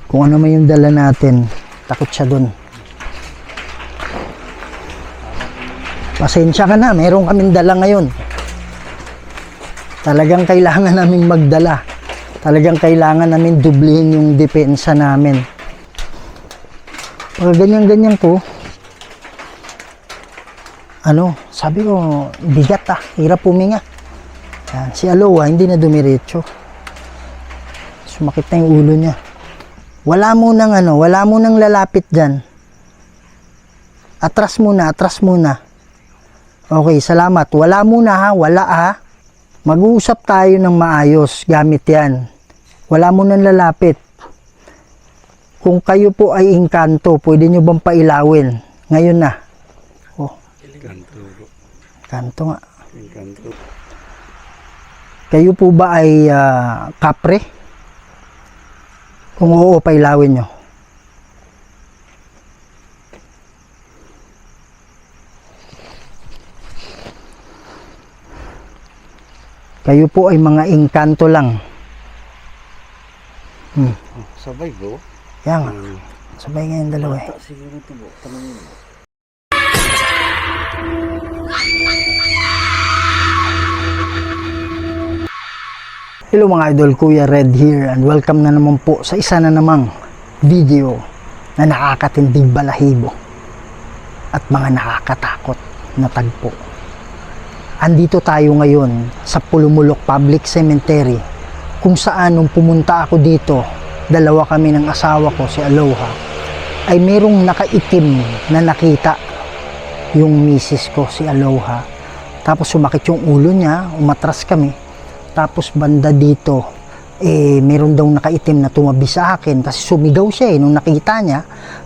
Kung ano man yung dala natin, takot siya dun. Pasensya ka na, meron kaming dala ngayon. Talagang kailangan naming magdala. Talagang kailangan namin dublihin yung depensa namin. Pag ganyan-ganyan ko, sabi ko, bigat hirap puminga. Yan, si Aloha, hindi na dumiretso. Sumakit na yung ulo niya. Wala mo nang lalapit dyan. Atras muna. Okay, salamat. Wala muna wala Mag-uusap tayo ng maayos gamit yan. Wala mo nang lalapit. Kung kayo po ay engkanto, pwede nyo bang pailawin? Ngayon na. Engkanto nga. Kayo po ba ay kapre? Kung oo, pailawin nyo. Kayo po ay mga engkanto lang. Sabay bro. Kaya nga. Sabay nga yung dalawa eh. Hello mga idol, Kuya Red here and welcome na naman po sa isa na namang video na nakakatindig balahibo at mga nakakatakot na tagpo. Andito tayo ngayon sa Pulumulok Public Cemetery kung saan nung pumunta ako dito, dalawa kami ng asawa ko, si Aloha, ay merong nakaitim na nakita yung misis ko, si Aloha. Tapos sumakit yung ulo niya, umatras kami. Tapos banda dito, meron daw nakaitim na tumabi sa akin kasi sumigaw siya nung nakita niya.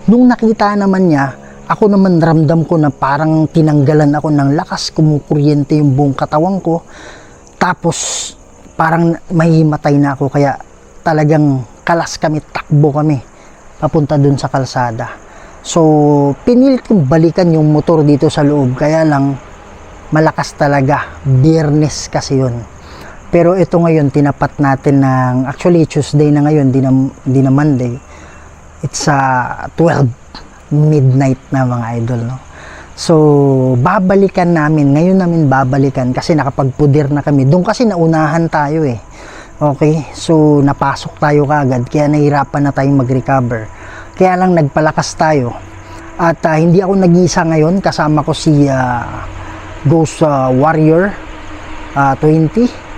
Nung nakita naman niya, ako naman ramdam ko na parang tinanggalan ako ng lakas, kumukuryente yung buong katawan ko. Tapos parang mahimatay na ako kaya talagang kalas kami, takbo kami papunta dun sa kalsada. So pinilit kong balikan yung motor dito sa loob, kaya lang malakas talaga, Biyernes kasi yun. Pero ito ngayon tinapat natin ng, actually Tuesday na ngayon, di na Monday. It's 12 midnight na mga idol, no? So babalikan namin, ngayon namin babalikan kasi nakapagpudir na kami. Doon kasi naunahan tayo Okay, so napasok tayo kagad kaya nahirapan na tayong mag-recover. Kaya lang nagpalakas tayo. At hindi ako nag-iisa ngayon, kasama ko si Ghost Warrior 20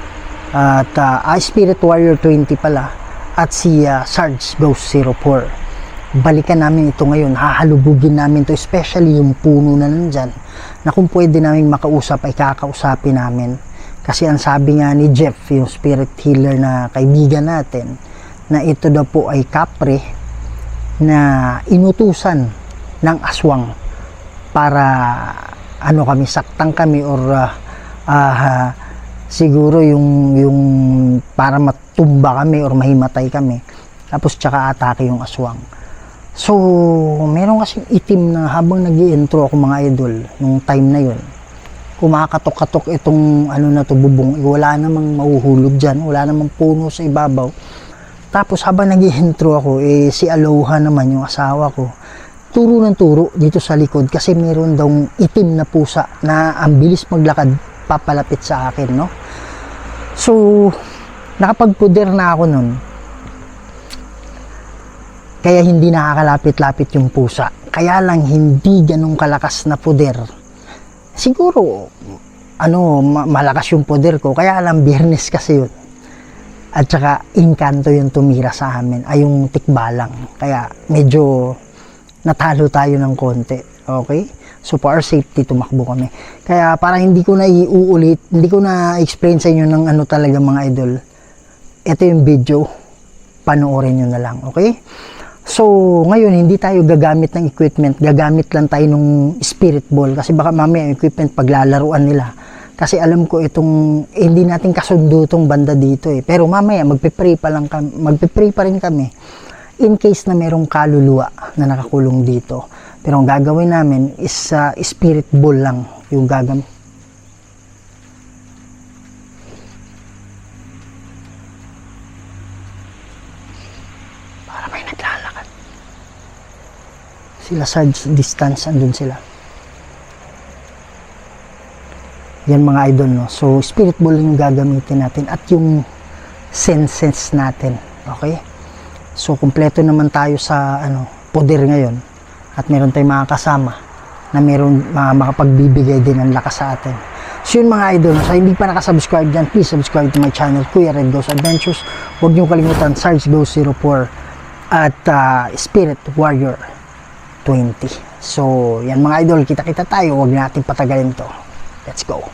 at Spirit Warrior 20 pala, at si Sarge Ghost 04. Balikan namin ito ngayon, hahalubugin namin to, especially yung puno na nandyan, na kung pwede namin makausap ay kakausapin namin. Kasi ang sabi nga ni Jeff, yung spirit healer na kaibigan natin, na ito daw po ay kapre na inutusan ng aswang para kami, saktan kami, or siguro yung para matumba kami or mahimatay kami, tapos tsaka atake yung aswang. So meron kasing itim na habang nag-i-intro ako mga idol nung time na yun, kumakatok-katok itong bubong, wala namang mahuhulog dyan, wala namang puno sa ibabaw. Tapos habang nag-i-intro ako, si Aloha naman yung asawa ko, turo ng turo dito sa likod kasi meron daw itim na pusa na ang bilis maglakad papalapit sa akin, no? So nakapagpuder na ako nun, kaya hindi nakakalapit-lapit yung pusa. Kaya lang hindi ganun kalakas na puder. Siguro malakas yung puder ko, kaya lang Biyernes kasi yun. At saka engkanto yung tumira sa amin, ay yung tikbalang. Kaya medyo natalo tayo ng konti. Okay? So for our safety, tumakbo kami. Kaya para hindi ko na iuulit, hindi ko na explain sa inyo ng talaga mga idol. Ito yung video, panoorin nyo na lang. Okay? So ngayon hindi tayo gagamit ng equipment, gagamit lang tayo ng spirit ball kasi baka mamaya yung equipment paglalaruan nila. Kasi alam ko itong hindi natin kasundo itong banda dito Pero mamaya magpe-pray pa rin kami in case na merong kaluluwa na nakakulong dito. Pero ang gagawin namin is spirit ball lang yung gagamit. Para may naglalaro. Sila Sarge Distance, andun sila. Yan mga idol, no? So, spirit ball yung gagamitin natin at yung senses natin. Okay? So, kumpleto naman tayo sa poder ngayon. At meron tayong mga kasama na meron makapagbibigay din ng lakas sa atin. So, yun mga idol, sa hindi pa nakasubscribe dyan, please subscribe to my channel, Kuya Red Ghost Adventures. Huwag niyo kalimutan, Sarge Ghost 04 at Spirit Warrior 20. So, yan mga idol, kita-kita tayo. Huwag natin patagalin to. Let's go.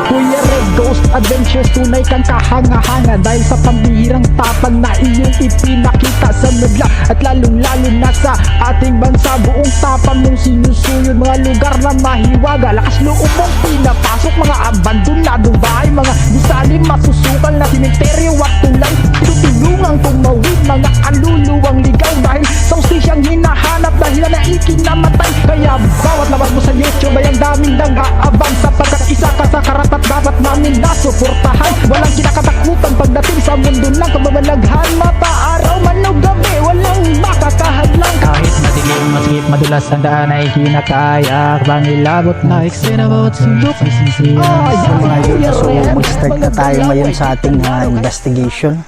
Kuya Red Ghost Adventures, tunay kang kahanga-hanga dahil sa pambihirang tapang na iyong ipinakita sa medya at lalong-lalo na sa ating bansa. Buong tapang mong sinusuyod mga lugar na mahiwaga, lakas loob mong pinapasok mga abandonadong bahay, mga gusali masusukal na simenteryo at tulay. Tinutulungang tumawid mga kaluluwang ligaw dahil sa ustisyang hinahanap dahil na ikinamatay. Kaya bawat labas mo sa YouTube ay ang daming nang-aabang sapagkat isa ka sa karapat dapat namin nasuportahan. Walang kinakatakutan pagdating sa mundo ng kababalaghan. Mata araw man o gabi, walang makakahadlang. Kahit madilim, masikip, madulas ang daan ay kinakaya. Bangilabot na eksena bawat sundok ay sincere. So mga idol, so mag-start na tayo ngayon sa ating investigation.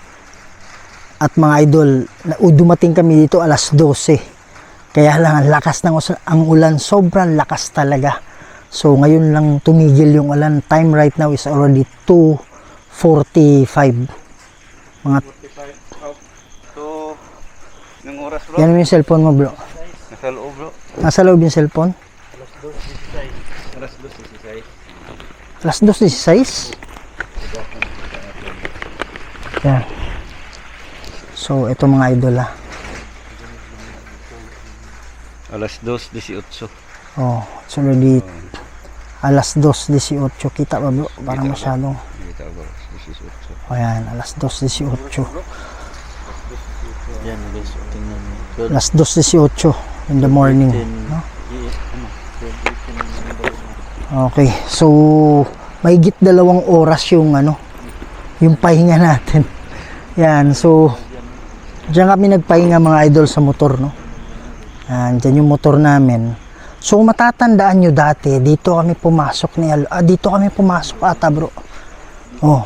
At mga idol, dumating kami dito alas 12. Kaya lang ang lakas ng ang ulan, sobrang lakas talaga. So ngayon lang tumigil yung ulan. Time right now is already 2:45. Mga 45. So, ng oras bro? yan yung cellphone mo bro. Nasa loob bro. Nasa loob yung cellphone? Alas 2:16. Alas 2:16. Yan. So ito mga idol Alas 2:18. Oh, it's already alas 2:18. Kita ba bro? Parang masyadong. Kita bro, 18. O yan, alas 2:18. Yan guys, tingnan mo. Alas 2:18 in the morning. No? Okay, so mahigit 2 oras yung yung pahinga natin. Yan, so diyan kami nagpahinga mga idol sa motor, no? Yan, dyan yung motor namin. So matatandaan nyo dati, dito kami pumasok dito kami pumasok ata bro. Oh.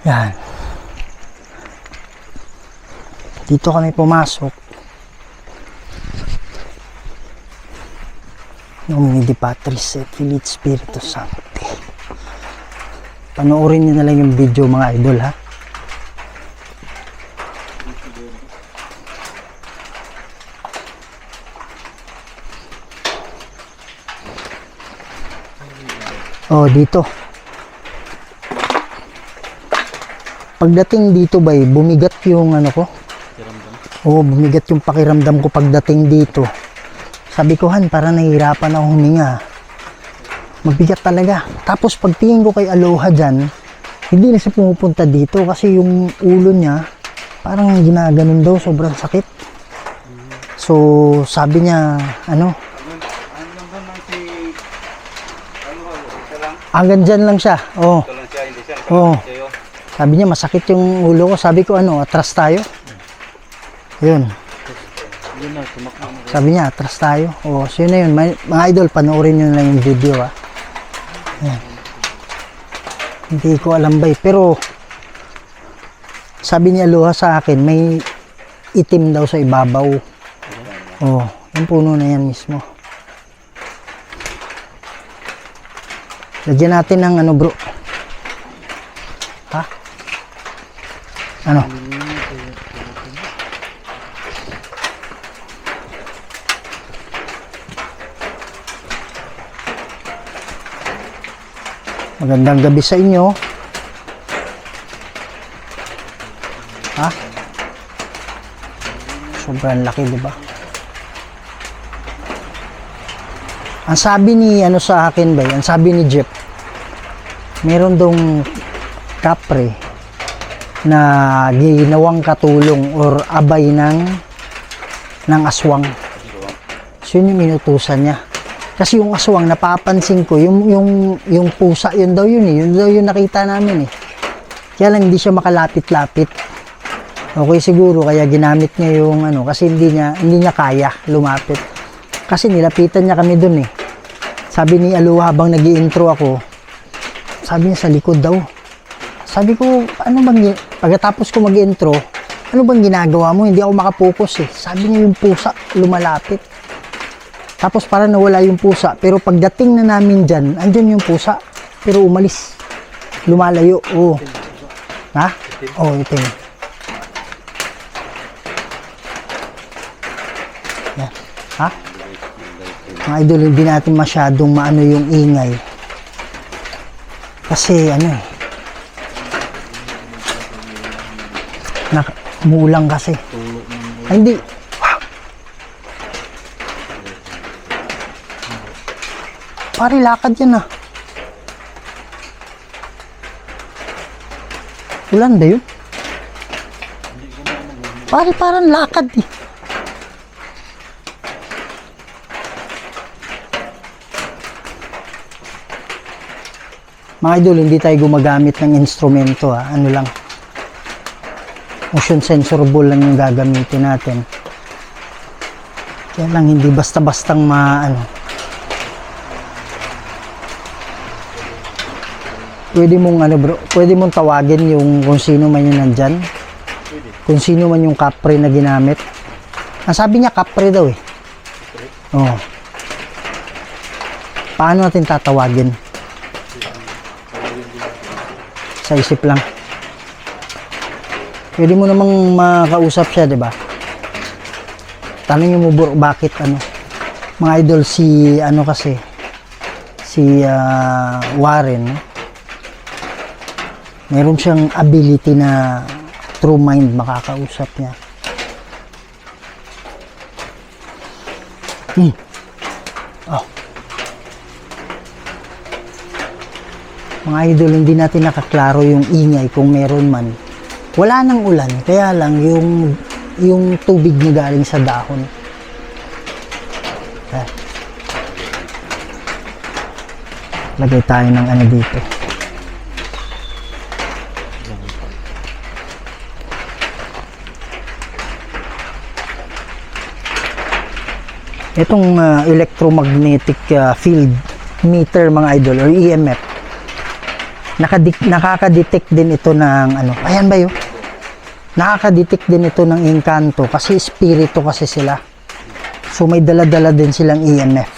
Yan. Dito kami pumasok. Nomine di Patris et Filii Spiritus Sancti. Panoorin nyo na lang yung video mga idol ha. Oh, dito. Pagdating dito bay, bumigat yung ko. Oh, bumigat yung pakiramdam ko pagdating dito. Sabi ko, Han, para nahihirapan ako huminga. Mabigat talaga. Tapos pagtingin ko kay Aloha dyan, hindi na siya pumupunta dito kasi yung ulo niya, parang ginaganon daw, sobrang sakit. So, sabi niya, hanggang dyan lang siya. Oh. Ito lang siya, hindi siya Oh. nakapagod sa'yo. Sabi niya, masakit yung ulo ko. Sabi ko, atras tayo. Yun. Sabi niya, atras tayo. Oh, so yun na yun. Mga idol, panoorin nyo na lang yung video, ha. Yan. Hindi ko alam ba, pero sabi ni Aloha sa akin, may itim daw sa ibabaw. Oh, yung puno na yan mismo. Lagyan natin ng bro. Ha? Ano? Magandang gabi sa inyo. Ha? Sobrang laki, di ba? Ang sabi ni sa akin ba, ang sabi ni Jeff, meron dong kapre na ginawang katulong or abay ng aswang. So yun yung minutusan niya. Kasi yung aswang, napapansin ko, yung pusa, yun daw yun nakita namin eh. Kaya lang hindi siya makalapit-lapit. Okay siguro kaya ginamit niya yung ano kasi hindi niya kaya lumapit. Kasi nilapitan niya kami dun eh. Sabi ni Aluwa habang nag-i-intro ako, sabi niya sa likod daw. Sabi ko, pagkatapos ko mag-intro, ano bang ginagawa mo? Hindi ako makapokus eh. Sabi niya yung pusa, lumalapit. Tapos para nawala yung pusa. Pero pagdating na namin dyan, andyan yung pusa. Pero umalis. Lumalayo. Oo. Ha? Oo, itim. Yan. Ha? Mga idol, hindi natin masyadong maano yung ingay. Kasi umuulang kasi. Ay, hindi. Pare, lakad yan ah. Ulan ba yun? Pare, parang lakad eh. Mga idol, hindi tayo gumagamit ng instrumento ha. Ano lang. Motion sensor ball lang yung gagamitin natin. Kaya lang hindi basta-bastang Pwede mong tawagin yung kung sino man yung nandyan. Kung sino man yung kapre na ginamit. Ang sabi niya kapre daw eh. Oo. Paano natin tatawagin? Sa isip lang. Pwede mo namang makausap siya, 'di ba? Tanongin mo bakit mga idol si Warren, meron siyang ability na true mind makakausap niya. Oh. Mga idol, hindi natin nakaklaro yung ingay kung meron man. Wala nang ulan, kaya lang yung tubig na galing sa dahon. Lagay tayo ng dito. Itong electromagnetic field meter mga idol or EMF. Nakaka-detect din ito ng ayan ba yun? Nakaka-detect din ito ng engkanto kasi espiritu kasi sila. So may dala-dala din silang EMF.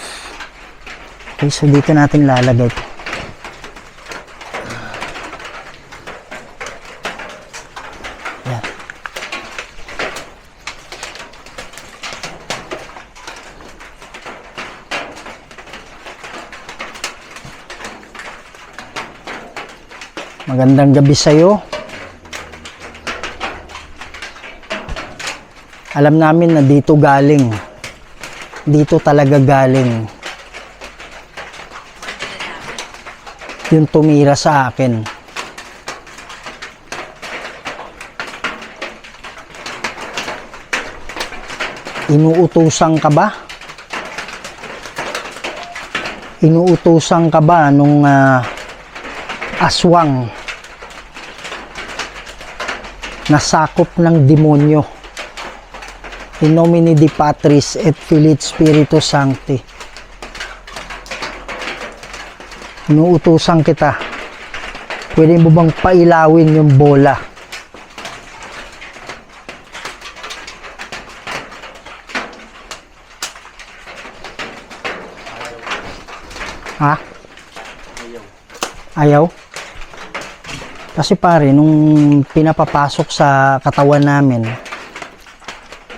Okay, so dito natin lalagay ito. Yan. Magandang gabi sa'yo. Alam namin na dito galing. Dito talaga galing. Yung tumira sa akin. Inuutusan ka ba? Inuutusan ka ba nung aswang na sakop ng demonyo? In nomine Dei Patris et Filii Spiritus Sancti. Inuutusan kita. Pwede mo bang pailawin yung bola? Ha? Ayaw? Kasi pare, nung pinapapasok sa katawan namin,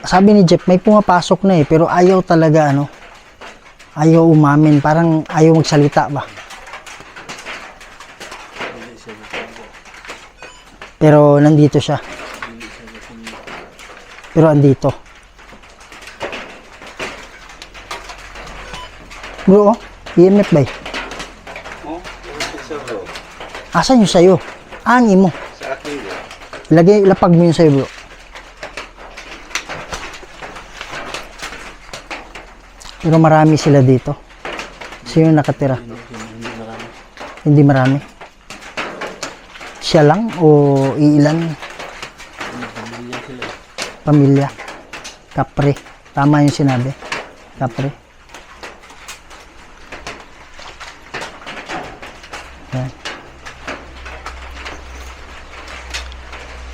sabi ni Jeff, may pumapasok na pero ayaw talaga, ayaw umamin, parang ayaw magsalita ba? Pero nandito siya. Pero andito. Bro, EMF ba? Asan yung sayo? Ang imo. Sa akin yun. Lapag mo yung sayo, bro. Pero marami sila dito. Sino nakatira? Hindi marami. Siya lang o iilan? pamilya. Kapre. Tama yung sinabi. Kapre. Yan.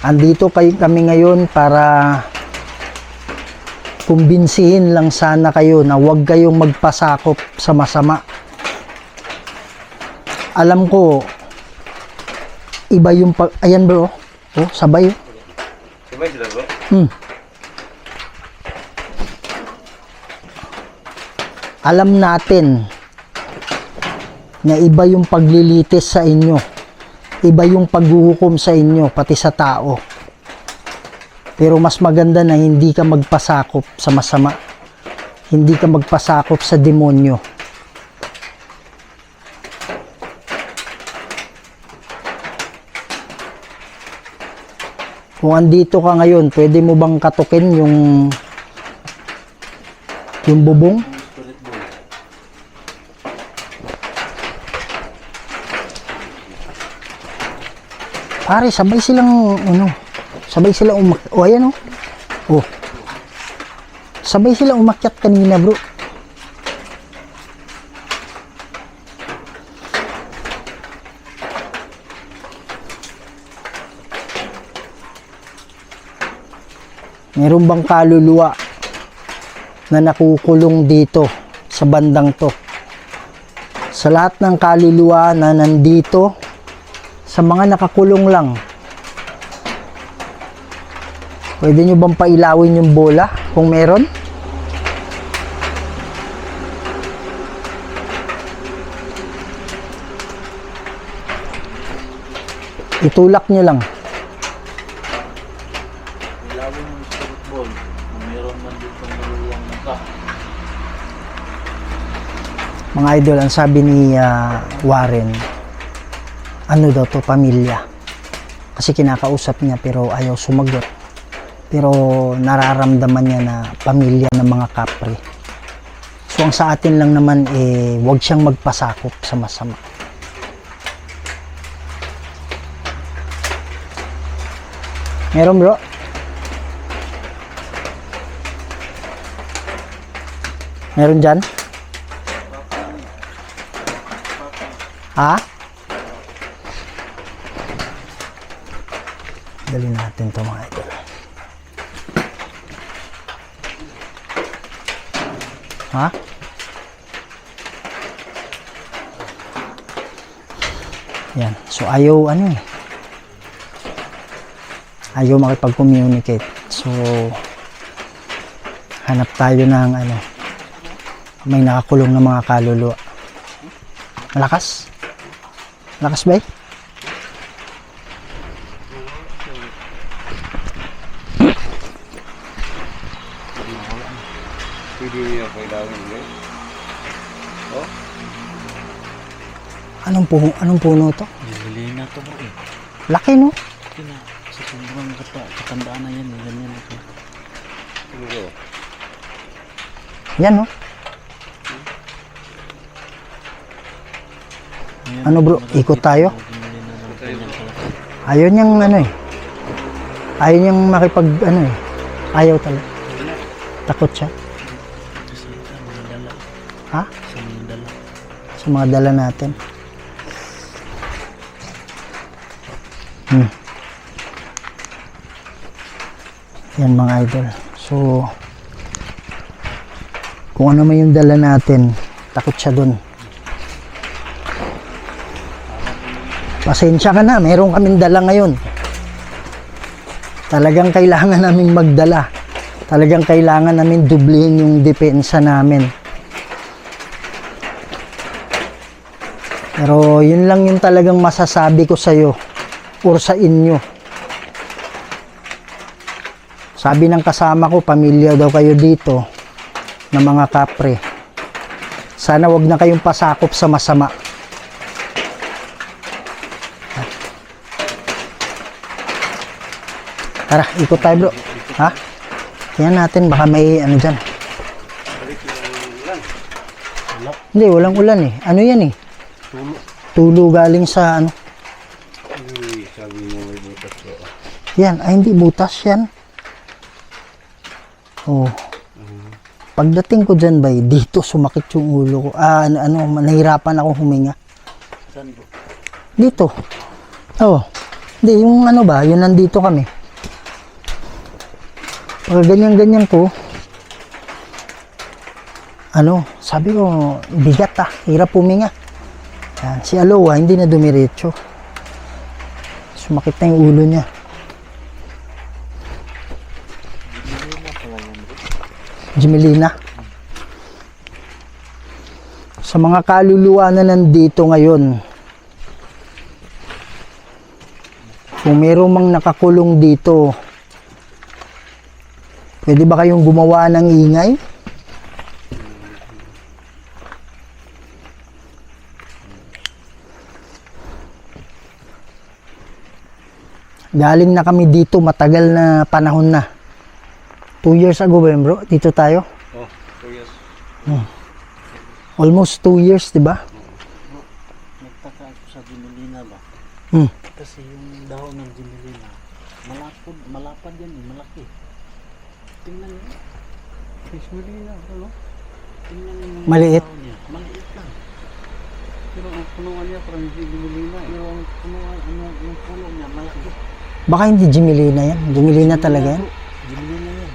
Andito kami ngayon para kumbinsihin lang sana kayo na huwag kayong magpasakop sa masama. Alam ko, iba yung ayan bro. Oh, sabay. Sabay sila bro? Alam natin na iba yung paglilitis sa inyo. Iba yung paghuhukom sa inyo, pati sa tao. Pero mas maganda na hindi ka magpasakop sa masama. Hindi ka magpasakop sa demonyo. Kung andito ka ngayon, pwede mo bang katukin yung bubong? Pare, sabay silang sabay silang ayan oh. Sabay silang umakyat kanina, bro. Meron bang kaluluwa na nakukulong dito sa bandang to? Sa lahat ng kaluluwa na nandito, sa mga nakakulong lang, pwede nyo bang pailawin yung bola kung meron? Itulak nyo lang. Ilawin yung spirit ball. Kung meron man dito maluwang mata. Mga idol, ang sabi ni Warren, ano daw to, pamilya. Kasi kinakausap niya pero ayaw sumagot. Pero nararamdaman niya na pamilya ng mga kapre. So ang sa atin lang naman huwag siyang magpasakop sa masama. Meron bro? Meron dyan? Ha? Dali natin to mga idol. Ha? Yan. So ayaw ayaw makipag-communicate. So hanap tayo ng may nakakulong na mga kaluluwa. Malakas? Malakas ba eh? Pwede niya kailangan bro? Oh? Anong puno to? Nilili na to bro eh. Laki no? Kina, sa sobrang katandaan na yan. Ganyan ito. Ano bro? Yan no? Ayan, Ano bro? Ikot tayo? Nilili na ng ganyan kalaki. Ayaw niyang ayaw niyang makipag ayaw talaga. Takot siya. Kasi ito, mga dala. Ha? Sa mga dala. Sa mga dala natin. Yan mga idol. So kung ano man yung dala natin, takot siya dun. Pasensya ka na, meron kaming dala ngayon. Talagang kailangan namin magdala. Talagang kailangan namin dublihin yung depensa namin. Pero yun lang yung talagang masasabi ko sa'yo or sa inyo. Sabi ng kasama ko, pamilya daw kayo dito ng mga kapre. Sana wag na kayong pasakop sa masama. Tara, ikot tayo bro. Ha? Tingnan natin, baka may dyan. Hindi, walang ulan eh. Ano yan eh? Tulo galing sa Uy, sabi mo may butas bro. Yan, ay hindi butas yan. Oh. Pagdating ko dyan, bay, dito sumakit yung ulo ko. Nahirapan ako huminga. Saan po? Dito. Oh. Hindi, yung ano ba, yun nandito kami. Pag ganyan-ganyan ko, sabi ko, bigat hirap huminga. Yan, si Aloha, hindi na dumiretso. Sumakit na yung ulo niya. Jimelina. Sa mga kaluluwa na nandito ngayon, kung meron mang nakakulong dito, pwede ba kayong gumawa ng ingay? Galing na kami dito matagal na panahon na. 2 years ago ba yun, bro? Dito tayo? Oh, 2 years. Almost 2 years, di ba? Nagtaka ako sa Jimelina ba? Hmm. Kasi yung dahon ng Jimelina, malapad yan malaki. Tingnan niyo. Jimelina, ano? Tingnan niyo yung Maliit. dahon niya. Maliit lang. Pero ang punuan niya parang Jimelina. Yung punuan, yung puno niya malaki. Baka hindi Jimelina yan. Jimelina talaga yan. Jimelina yan.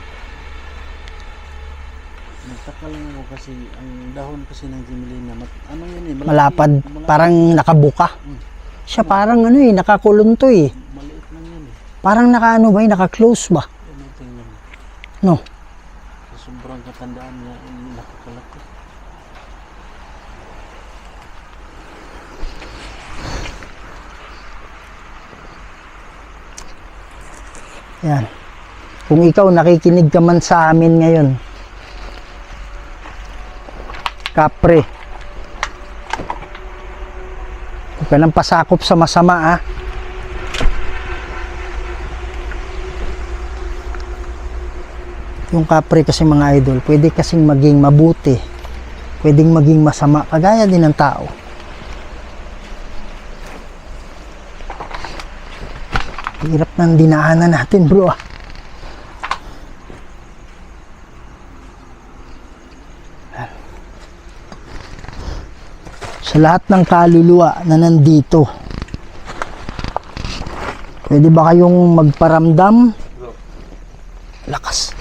Nagtaka lang ako kasi ang dahon kasi ng Jimelina, ano yan malaki, Malapad. malaki. Parang nakabuka. Siya parang nakakulong to eh. Maliit lang yan Parang naka-close ba? Ano tingnan. No. Sa sobrang katandaan niya, nakakalaki. Yan. Kung ikaw nakikinig ka man sa amin ngayon, kapre, huwag ka nang pasakop sa masama Yung kapre kasi mga idol, pwede kasing maging mabuti, pwedeng maging masama, kagaya din ng tao. Hirap ng dinaanan natin, bro. Sa lahat ng kaluluwa na nandito, pwede ba kayong magparamdam? Lakas.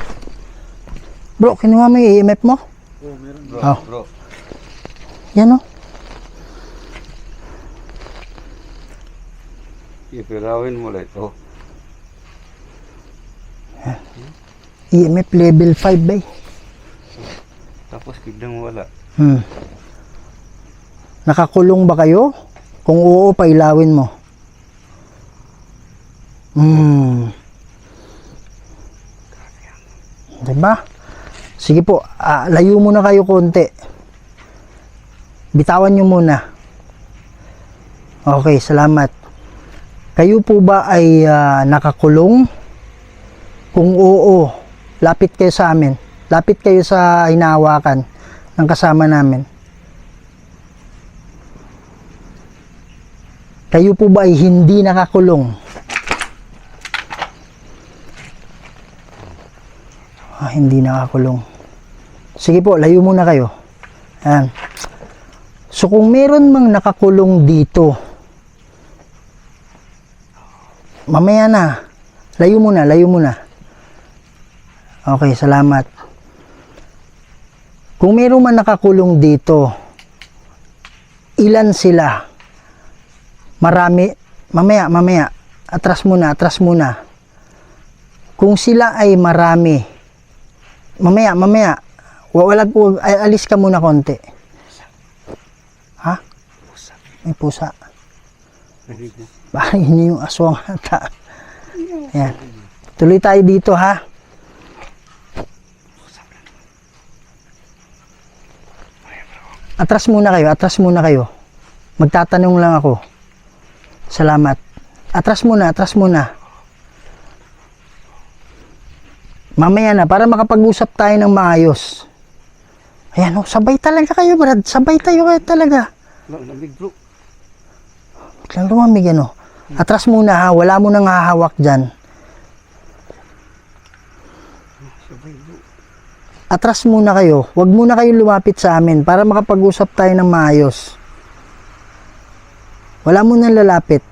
Bro, kinuha mo yung EMF mo? Oh, meron. Bro, Oh. bro. Yan o. Ipirawin mo lang ito. EMF level 5 ba? Tapos biglang wala. Nakakulong ba kayo? Kung oo, pailawin mo. Diba? Sige po, layo muna kayo konti. Bitawan nyo muna. Okay, salamat. Kayo po ba ay nakakulong? Kung oo, lapit kayo sa amin. Lapit kayo sa hinahawakan ng kasama namin. Kayo po ba ay hindi nakakulong? Hindi nakakulong. Sige po, layo muna kayo. Ayan. So kung meron mang nakakulong dito, mamaya na. Layo muna, layo muna. Okay, salamat. Kung meron man nakakulong dito, ilan sila? Marami. Mamaya. Atras muna. Kung sila ay marami, mamaya. Alis ka muna konti. Ha? May pusa. Parang yun yung aswang ata. Ayan. Tuloy tayo dito, ha? Atras muna kayo. Magtatanong lang ako. Salamat. Atras muna. Mamaya na, para makapag-usap tayo ng maayos. Ayan, sabay talaga kayo, Brad. Sabay tayo kayo talaga. Lamig, bro. Biglang lumamig, Atras muna, ha. Wala mo nang hahawak dyan. Sabay, bro. atras muna kayo. Huwag muna kayo lumapit sa amin para makapag-usap tayo ng maayos. Wala muna lalapit.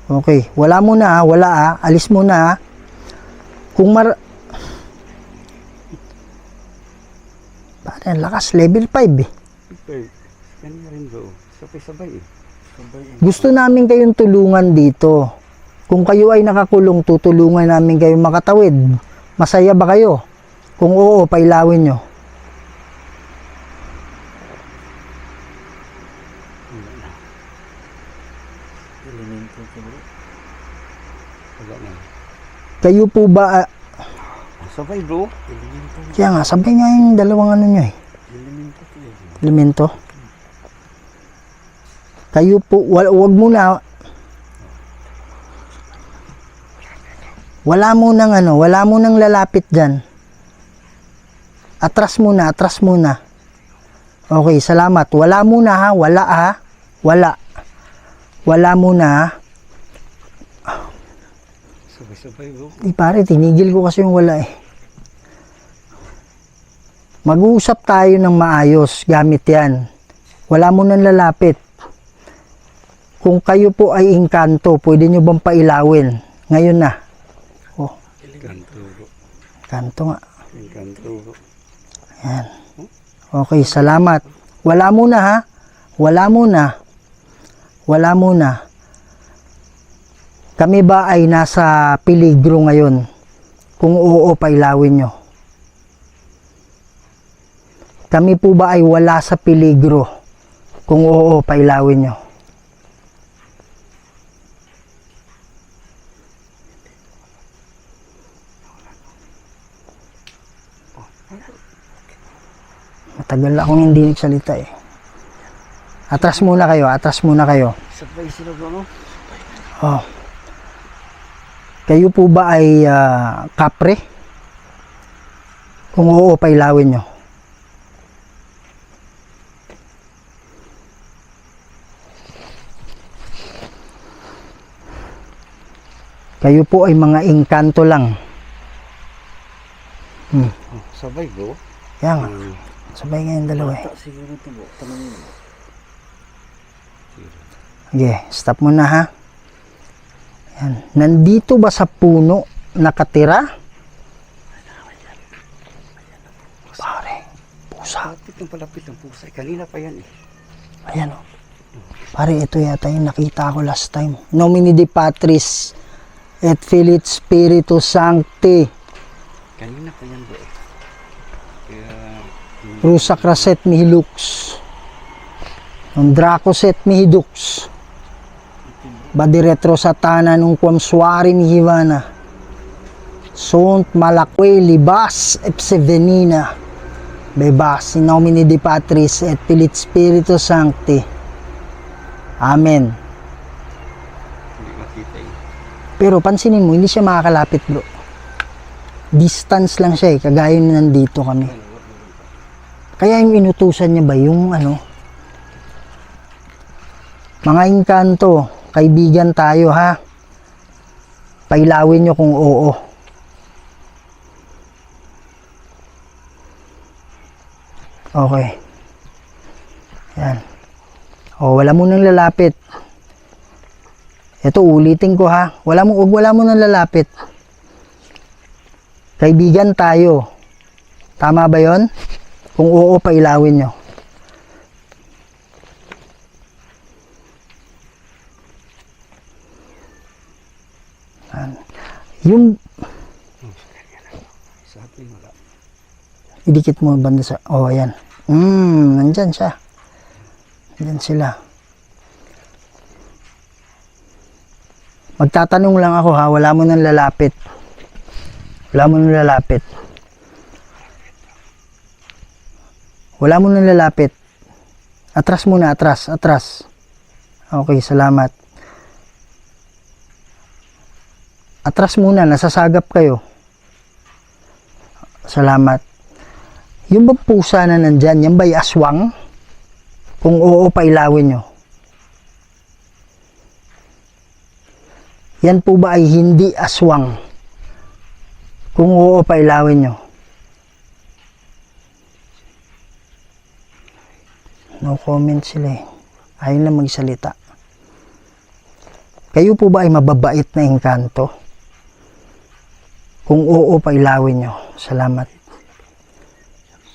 Okay, wala muna wala alis muna Kung Parang lakas, level 5 eh. Okay. Ganyan rin bro. Sabay-sabay eh. Gusto namin kayong tulungan dito. Kung kayo ay nakakulong, tutulungan namin kayong makatawid. Masaya ba kayo? Kung oo, pailawin nyo. Elemento ko bro. Wala na. Kayo po ba, Sabay bro. Elemento. kaya nga, sabay nga yung dalawang ano nyo eh. Elemento ko eh. Elemento. Kayo po, wag muna. Wala munang lalapit dyan. Atras muna. Okay, salamat. Wala muna ha, wala. Wala muna ha. Sabay-sabay bro. Di pare, tinigil ko kasi yung wala eh. Mag-uusap tayo ng maayos gamit yan. Wala mo nang lalapit. Kung kayo po ay engkanto, pwede nyo bang pailawin? Ngayon na. Oh, Kanto bro. kanto nga. Kanto bro. Yan. Okay, salamat. Wala muna ha. Wala muna. Kami ba ay nasa peligro ngayon? Kung oo, pailawin nyo. Kami po ba ay wala sa peligro? Kung oo, pailawin nyo. Matagal akong hindi nagsalita eh. Atras muna kayo. Sabay sila bro no? Oh. Kayo po ba ay kapre? Kung oo, pailawin nyo. Kayo po ay mga engkanto lang. Oh, sabay bro. Yan nga. Sabay nga yung dalawa eh. Bata siguro ito bro. Tanongin mo. Okay, stop muna ha. Yan. Nandito ba sa puno nakatira? Pare, pusa. Palapit ng pusa. Kanina pa yan eh. Ayan o. Pare, ito yata yung nakita ko last time. Nomine de Patris et Filii Spiritus Sancti. Kanina pa yan bro eh. Kaya... Rusa Craset Mihilux. Non Dracoset Mihidux. Badiretro Satana nung Quamsuari Mihivana. Sunt Malakwe Libas Epsevenina. Bebas in nomine de Patris et Filii Spiritus Sancti. Amen. Hindi makita eh. Pero pansinin mo, hindi siya makakalapit bro. Distance lang siya eh, kagaya na nandito kami. Kaya yung inutusan niya ba, yung ano, mga engkanto, kaibigan tayo ha. Pailawin nyo kung oo. Okay. Yan. O, wala mo nang lalapit. Ito, ulitin ko ha. Wala mo nang lalapit. Kaibigan tayo. Tama ba yon? Kung oo, pailawin nyo. Yung Sabi wala. idikit mo banda sa... Oh, ayan. Nandyan siya. Nandyan sila. Magtatanong lang ako ha. Wala mo nang lalapit. Wala mo nang lalapit. Wala mo nang lalapit. Atras muna, atras. Okay, salamat. Atras muna, nasasagap kayo. Salamat. Yung bang pusa na nandyan, yan ba'y aswang? Kung oo, pailawin nyo. Yan po ba ay hindi aswang? Kung oo, pailawin nyo. No comment sila eh. Ayaw na magsalita. Kayo po ba ay mababait na engkanto? Kung oo, pailawin nyo. Salamat.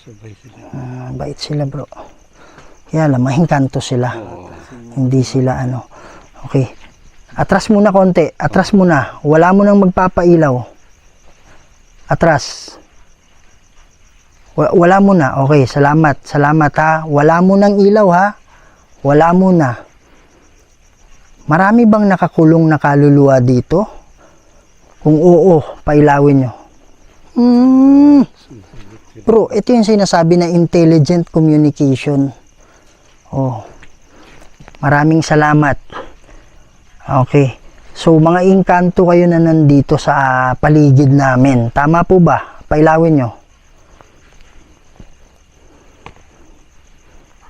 Sabay sila. Bait sila bro. Kaya lang, mahingkanto sila. Hindi sila ano. Okay. Atras muna konti. Atras muna. Wala mo nang magpapailaw. Atras. Wala mo na. Okay, salamat. Salamat ha. Wala mo nang ilaw ha. Wala mo na. Marami bang nakakulong na kaluluwa dito? Kung oo, pailawin nyo. Bro, ito yung sinasabi na intelligent communication. Oh. Maraming salamat. Okay. So, mga engkanto kayo na nandito sa paligid namin. Tama po ba? Pailawin nyo.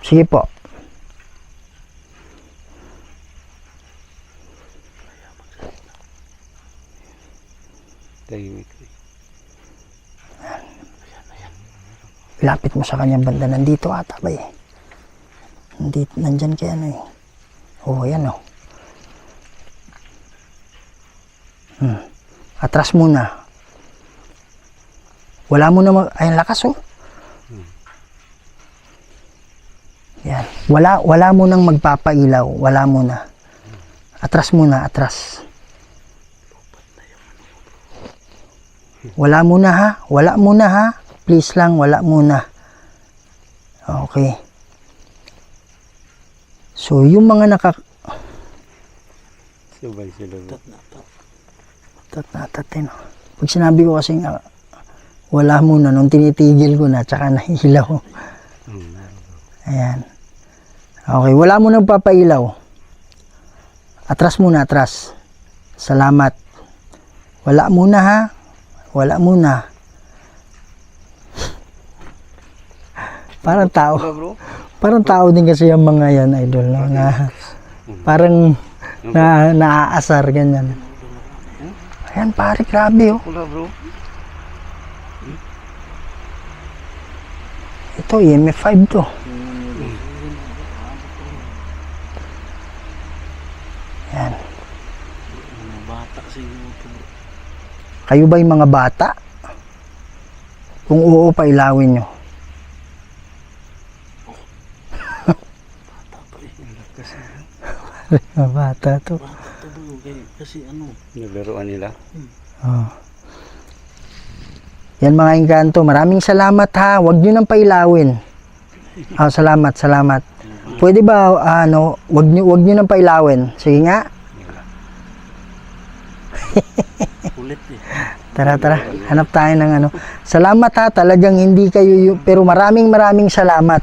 Sige po. Tahimik. Lapit mo sa kanyang banda. Nandito ata ba eh? Nandyan kaya ano eh. Oh, yan oh. Atras muna. Wala mo na ay lakas oh. Yan. Wala mo nang magpapailaw. Wala mo na. Atras muna, atras. Wala muna ha. Wala muna ha. Please lang, wala muna. Okay. So, yung mga Sabay sila. Tatatatin. Pag sinabi ko kasing wala muna, nung tinitigil ko na, tsaka nahihilaw. Ayan. Okay, wala mo nang papailaw. Atras muna, atras. Salamat. Wala muna ha. Wala muna. Parang tao. Parang tao din kasi yung mga yan, idol. No? Na, parang naaasar, ganyan. Ayan, pare, grabe oh. Wala bro. Ito, EMF 5 to. Yan. Mga bata siguro ito, bro. Kayo ba yung mga bata? Kung oo, pailawin nyo. Mga bata to. Bata, bro. Kasi ano, Naglaruan nila. Oh. Yan mga engkanto, maraming salamat ha. Huwag nyo nang pailawin. Oh, salamat, salamat. Pwede ba, wag nyo nang pailawin. Sige nga. kulit eh. Tara, hanap tayo ng ano. Salamat ha, talagang hindi kayo, pero maraming salamat.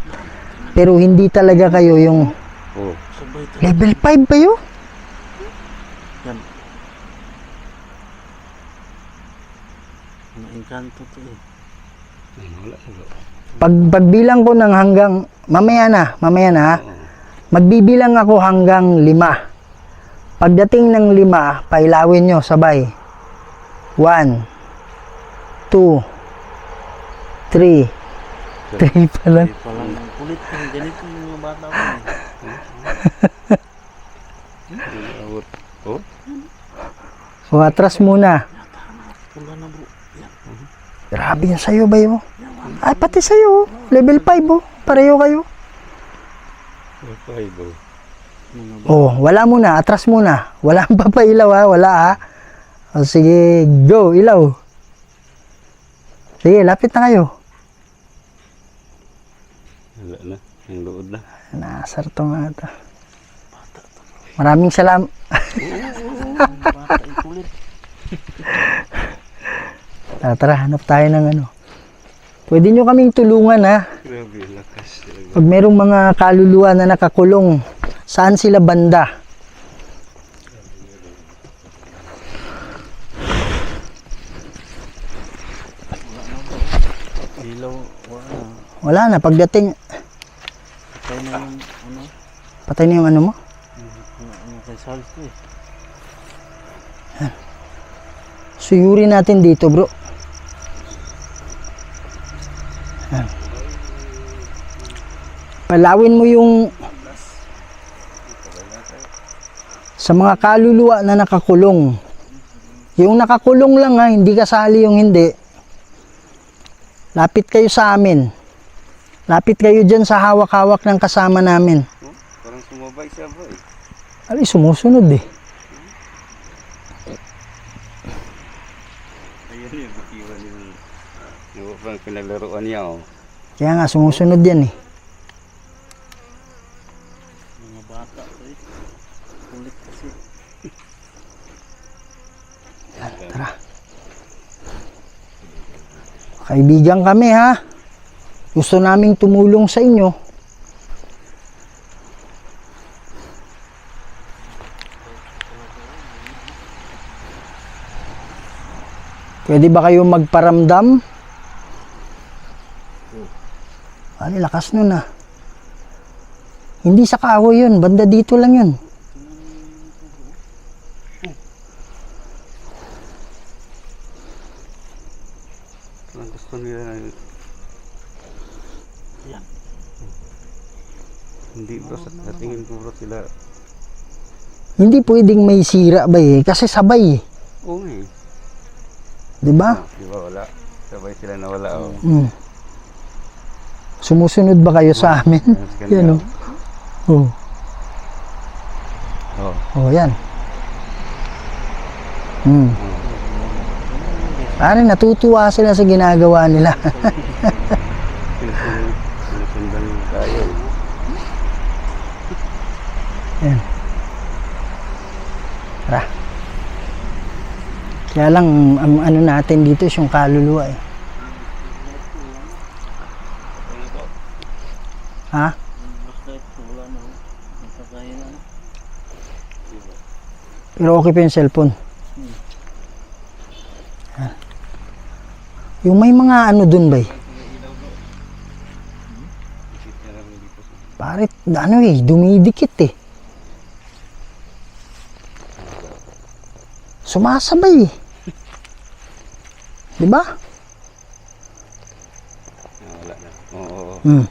Pero hindi talaga kayo yung Oh. Sabay ito. level 5 kayo? Yan. Mga engkanto to eh. Wala bro. Pagbilang ko ng hanggang, mamaya na ha. Magbibilang ako hanggang 5. Pagdating ng 5, pailawin nyo sabay. 1, 2, 3. 3 pa lang. Hindi pa lang ang kulit eh. Ganito yung mga bata ko eh. Awat. Oh. So, atras muna. Pula na bro. Yan. Grabe yun sa'yo ba yun? Ay, pati sa'yo. Level 5 oh. Pareho kayo. Okay bro. Mga Oh, wala muna. Atras muna. Wala ang papailaw ha. Wala ha. O, sige, go. Ilaw. Sige, lapit na kayo. Wala na. Ang lood na. Nasar to nga ito. Maraming salamat. bata yung kulit. Tara, hanap tayo ng ano. Pwede nyo kaming tulungan ha. Grabe, lakas talaga. Pag merong mga kaluluwa na nakakulong, saan sila banda? Ilaw. Wala. Wala na, pagdating, Patay na yung ano. patay na yung ano mo. Ano kay Salto eh. Suyuri natin dito, bro. Yan. Palawin mo yung sa mga kaluluwa na nakakulong. Yung nakakulong lang ha, hindi kasali yung hindi. Lapit kayo sa amin. Lapit kayo dyan sa hawak-hawak ng kasama namin. Parang sumabay siya bro eh. Ay, sumusunod eh. Ayan yung butiwan yung parang pinaglaruan niya oh. Kaya nga, sumusunod yan eh. Mga bata to eh. Kulit kasi. Tara. Kaibigan kami ha. Gusto naming tumulong sa inyo. Pwede ba kayo magparamdam? Ay, lakas nun ah. Hindi sa kahoy yun, banda dito lang yun. Parang gusto nila na Yan. hindi bro, sa tingin ko bro sila. Hindi pwedeng may sira ba eh, kasi sabay eh. Oo nga eh. Diba? Di ba wala? Sabay sila nawala oh. Mm. Sumusunod ba kayo sa amin? Yan o. Oh. Oh. Oh, yan. Hmm. Parang natutuwa sila sa ginagawa nila. Sinusundan tayo. Yan. Tara. Kaya lang, ang ano natin dito is yung kaluluwa eh. Ha? Basta ito wala na. Napakain na. Pero okay pa yung cellphone. Yan. Yung may mga ano dun ba eh? Parit, ano eh, dumidikit eh. Sumasabay eh. Diba? Wala na. Oo. Hmm.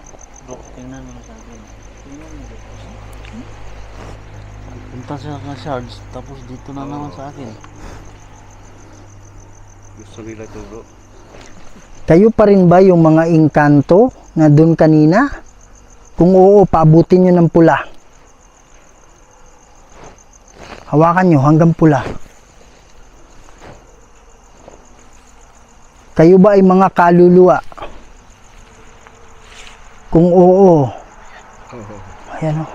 Bro, tingnan mo sa akin. Tingnan mo. Punta siya ng shards, tapos dito na naman sa akin. Gusto nila to bro. Kayo pa rin ba yung mga engkanto na dun kanina? Kung oo, paabutin nyo ng pula. Hawakan nyo hanggang pula. Kayo ba ay mga kaluluwa? Kung oo, ayan o.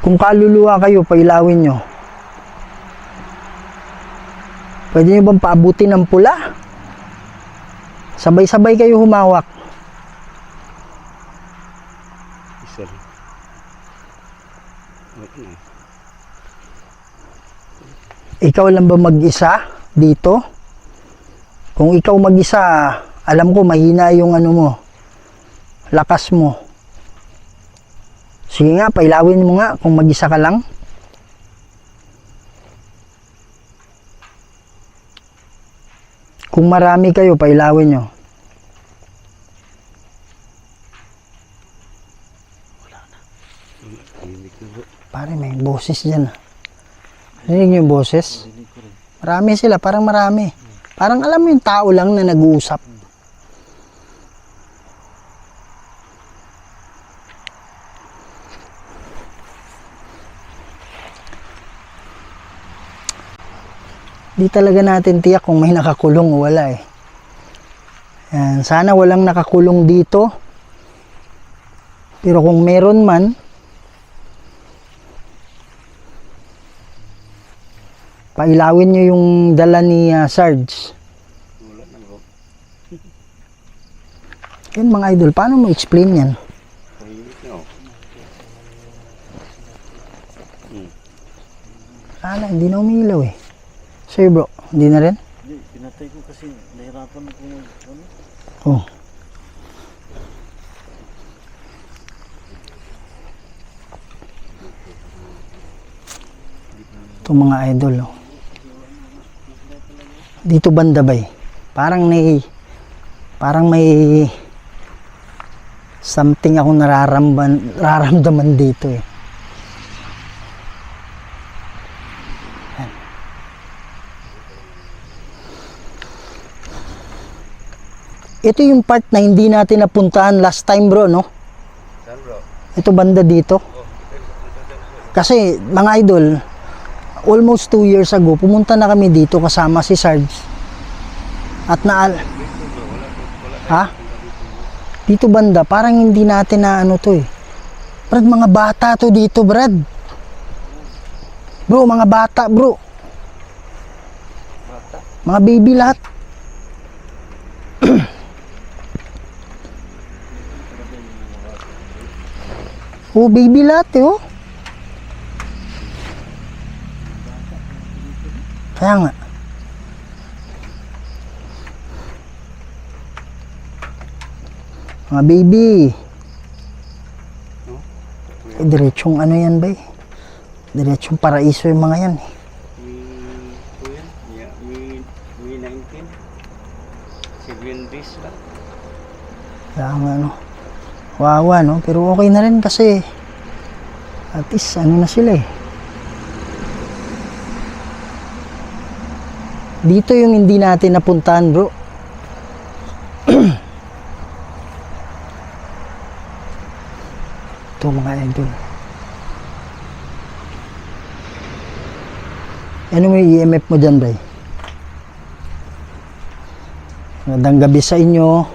Kung kaluluwa kayo, pailawin nyo. Pwede nyo bang paabutin ng pula? Sabay-sabay kayo humawak. Isa lang. Okay. Ikaw lang ba mag-isa dito? Kung ikaw mag-isa, alam ko mahina yung ano mo, lakas mo. Sige nga, pailawin mo nga kung mag-isa ka lang. Kung marami kayo, pailawin nyo. Tahimik na bro. Pare, may boses dyan. Rinig nyo yung boses? Dinig ko rin. Marami sila, parang marami. Parang alam mo yung tao lang na nag-uusap. Di talaga natin tiyak kung may nakakulong o wala eh. Yan, sana walang nakakulong dito. Pero kung meron man, pailawin nyo yung dala ni Sarge. Wala na bro. Yan mga idol, paano mo explain yan? Tahimik na oh. Wala, hindi na umilaw eh. Sa'yo bro, hindi na rin? Hindi, pinatay ko kasi nahirapan ako mag, ano? Oh. Ito mga idol oh. Dito banda ba eh? Parang may something akong nararamdaman dito eh. Yan. Ito yung part na hindi natin napuntahan last time bro, no? Ito banda dito. Kasi mga idol, almost 2 years ago, pumunta na kami dito kasama si Sarge. At ha? Dito banda, parang hindi natin na ano to eh. Brad, mga bata to dito, Brad. Bro, mga bata, bro. Mga baby lahat. Oh, baby lahat eh, oh. Kaya nga. Mga baby. Diretsong ano yan ba eh? Diretsong paraiso yung mga yan eh. May 19. 7 days lang. Kaya nga ano. Wawa no? Pero okay na rin kasi at least ano na sila eh. Dito yung hindi natin napuntahan bro. Ito mga idol. Ano may EMF mo dyan, Bray? Magandang gabi sa inyo.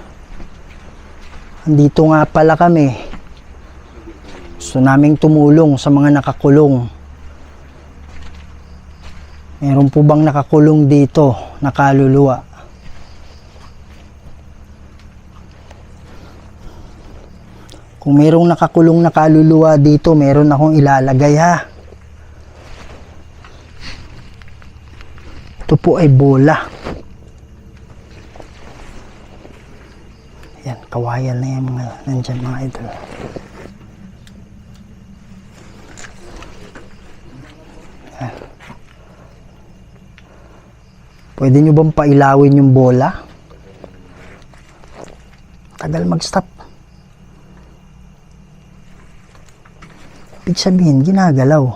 Andito nga pala kami. Gusto naming tumulong sa mga nakakulong. Meron po bang nakakulong dito, nakaluluwa? Kung merong nakakulong na kaluluwa dito, meron akong ilalagay ha. Ito po ay bola. Yan, kawayan na yung mga nandyan mga idol. Yan. Pwede nyo bang pailawin yung bola? Tagal mag-stop. Ibig sabihin, ginagalaw.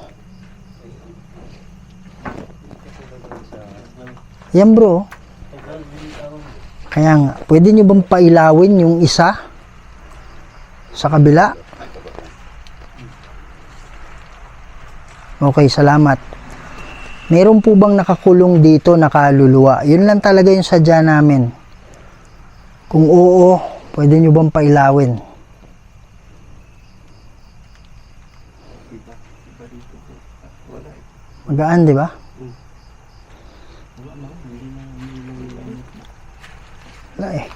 Yan bro. Kaya nga, pwede nyo bang pailawin yung isa sa kabila? Okay, salamat. Meron po bang nakakulong dito na kaluluwa? Yun lang talaga yung sadya namin. Kung oo, pwede nyo bang pailawin? Magaan, di ba? Wala eh.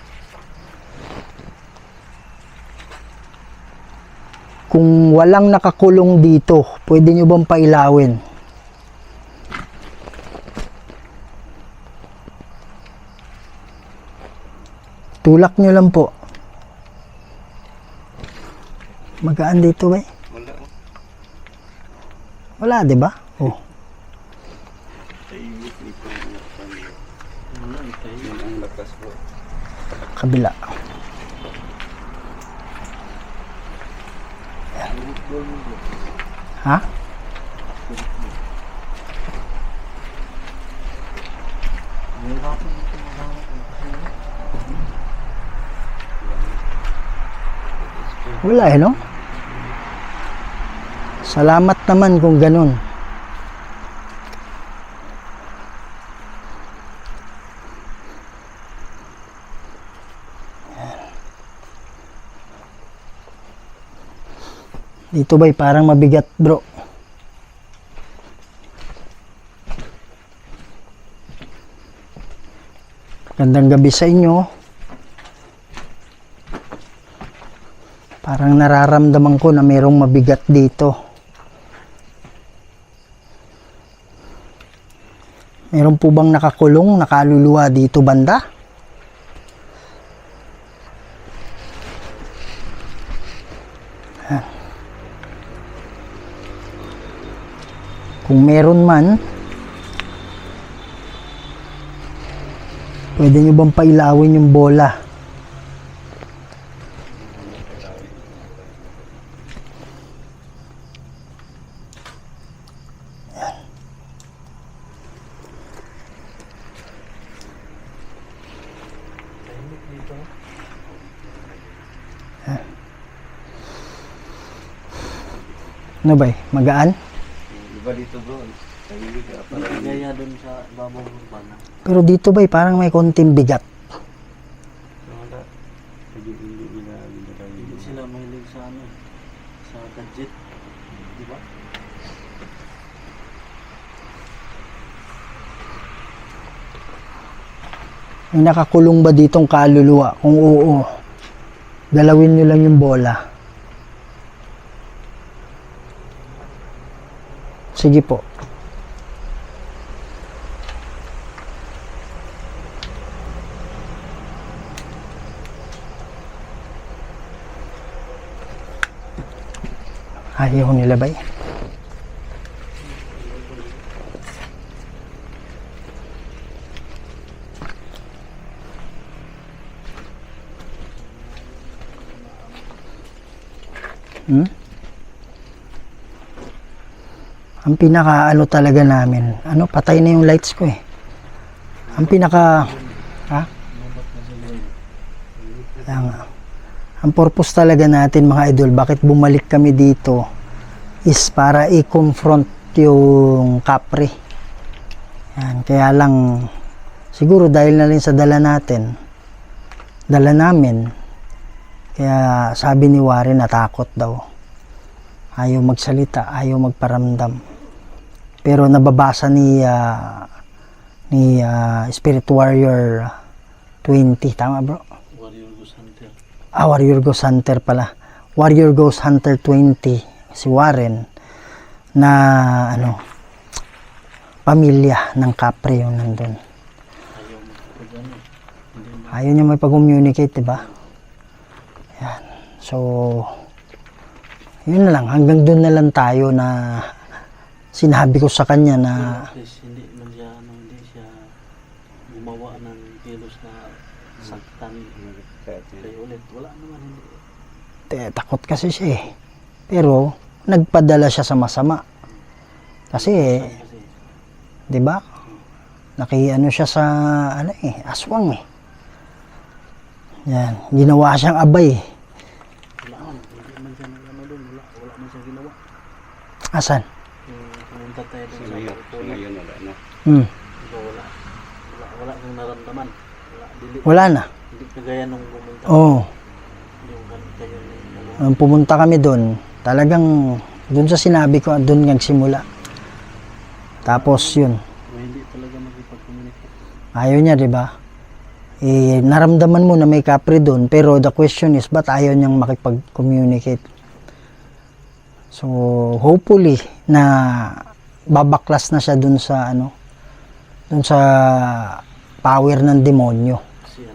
Kung walang nakakulong dito, pwede nyo bang pailawin? Tulak nyo lang po. Magaan dito ba eh? Wala, di ba? Oh. Kabila. Yan. Ha? Wala eh, no? Salamat naman kung ganun. Dito ba'y parang mabigat bro. Gandang gabi sa inyo. Parang nararamdaman ko na mayroong mabigat dito. Meron po bang nakakulong, nakaluluwa dito banda? Kung meron man, Pwede nyo bang pailawin yung bola? Ano ba magaan? Iba dito bro. Tahimik ka. Hindi gaya doon sa babaw ng bana. Pero dito ba parang may konting bigat. So, wala. Hindi Hindi sila mahilig sa ano, sa gadget. Di ba? May nakakulong ba ditong kaluluwa? Kung oo, galawin nyo lang yung bola. Sige po. Ayaw nilabay. Ang pinaka ano talaga namin, patay na yung lights ko eh. Ang pinaka, kaya nga. Ang purpose talaga natin mga idol, bakit bumalik kami dito is para i-confront yung kapre. Yan, kaya lang siguro dahil na rin sa dala namin, kaya sabi ni Warren natakot daw. Ayaw magsalita, ayaw magparamdam. Pero nababasa ni Spirit Warrior 20, tama bro? Warrior Ghost Hunter. Warrior Ghost Hunter pala. Warrior Ghost Hunter 20, si Warren, na pamilya ng kapre yung nandun. Ayaw niya may pag-communicate, diba? Yan. So, yun na lang. Hanggang doon na lang tayo na sinabi ko sa kanya na Please, hindi man siya, hindi siya gumawa ng kilos na saktan. Kaya ulit, wala naman hindi. takot kasi siya eh. Pero, nagpadala siya sa masama. Kasi, Kasi, di ba? Nakiano siya sa, aswang eh. Yan. Ginawa siyang abay. wala man, hindi man siya nag doon, wala man siya ginawa. Asan? Pumunta tayo doon sa Ngayon, Pagpulo. ngayon wala na. Wala kang naramdaman. Wala na. Hindi kagaya nung pumunta. Oo. Yung kayo Nung pumunta kami doon, talagang doon sa sinabi ko, doon nagsimula. Tapos yun, hindi talaga magipag-communicate. ayaw niya, di ba? Naramdaman mo na may kapre doon, pero the question is, ba't ayaw niyang makipag-communicate? So, hopefully, na babaklas na siya doon sa, doon sa power ng demonyo. Kasi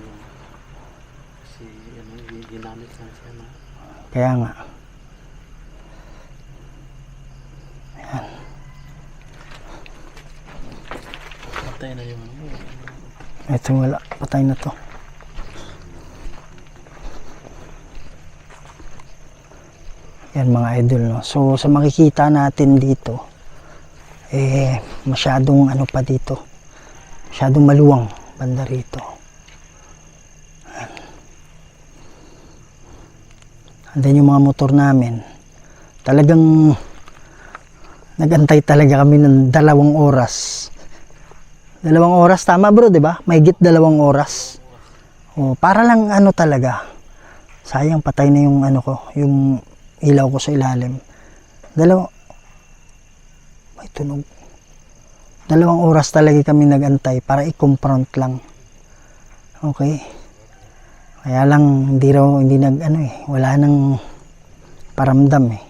ginamit lang siya na. Kaya nga. Patay na yung Ito wala, patay na to. Yan mga idol, no. So sa makikita natin dito, masyadong pa dito. Masyadong maluwang banda rito. And then yung mga motor namin, talagang nagantay talaga kami ng 2 oras. 2 oras, tama bro, di ba? Mahigit 2 oras. Para lang talaga. Sayang, patay na yung yung ilaw ko sa ilalim. May tunog. 2 oras talaga kami nagantay para i-confront lang. Okay. Kaya lang, hindi wala nang paramdam eh.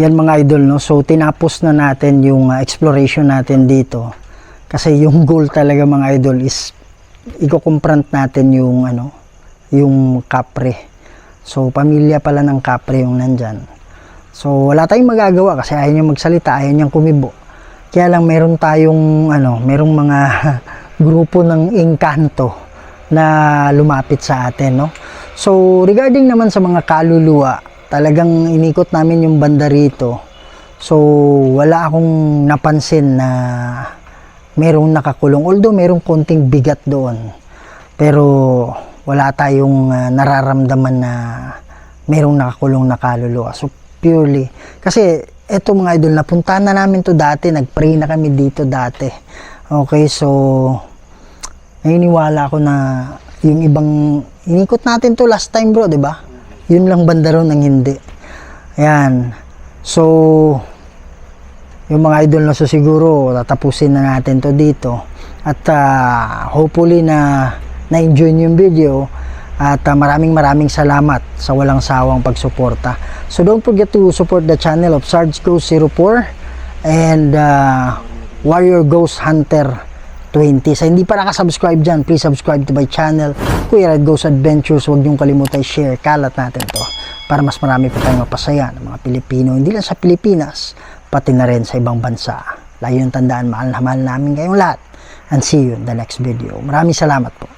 Yan mga idol, no? So tinapos na natin yung exploration natin dito. Kasi yung goal talaga mga idol is i-confront natin yung yung kapre. So pamilya pala ng kapre yung nandyan. So wala tayong magagawa kasi ayaw niya magsalita, ayaw niyang kumibo. Kaya lang meron tayong merong mga grupo ng engkanto na lumapit sa atin, no? So, regarding naman sa mga kaluluwa, talagang inikot namin yung banda rito. So, wala akong napansin na merong nakakulong. Although, merong konting bigat doon. Pero, wala tayong nararamdaman na merong nakakulong na kaluluwa. So, purely. Kasi, eto mga idol, napuntahan na namin to dati. Nag-pray na kami dito dati. Okay, so, naniniwala ako na yung ibang inikot natin to last time, bro, 'di ba? Yun lang banda ron ang hindi. Ayan. So yung mga idol na so siguro tatapusin na natin to dito at hopefully na na-enjoy niyo yung video at maraming salamat sa walang sawang pagsuporta. So don't forget to support the channel of Sarge Ghost 04 and Warrior Ghost Hunter 20. Sa hindi pa nakasubscribe dyan, please subscribe to my channel, Kuya Red Ghost Adventures. Huwag niyong kalimutan share, kalat natin to para mas marami pa tayong mapasaya ng mga Pilipino, hindi lang sa Pilipinas, pati na rin sa ibang bansa. Layo yung tandaan, mahal na mahal namin kayong lahat. And see you in the next video. Maraming salamat po.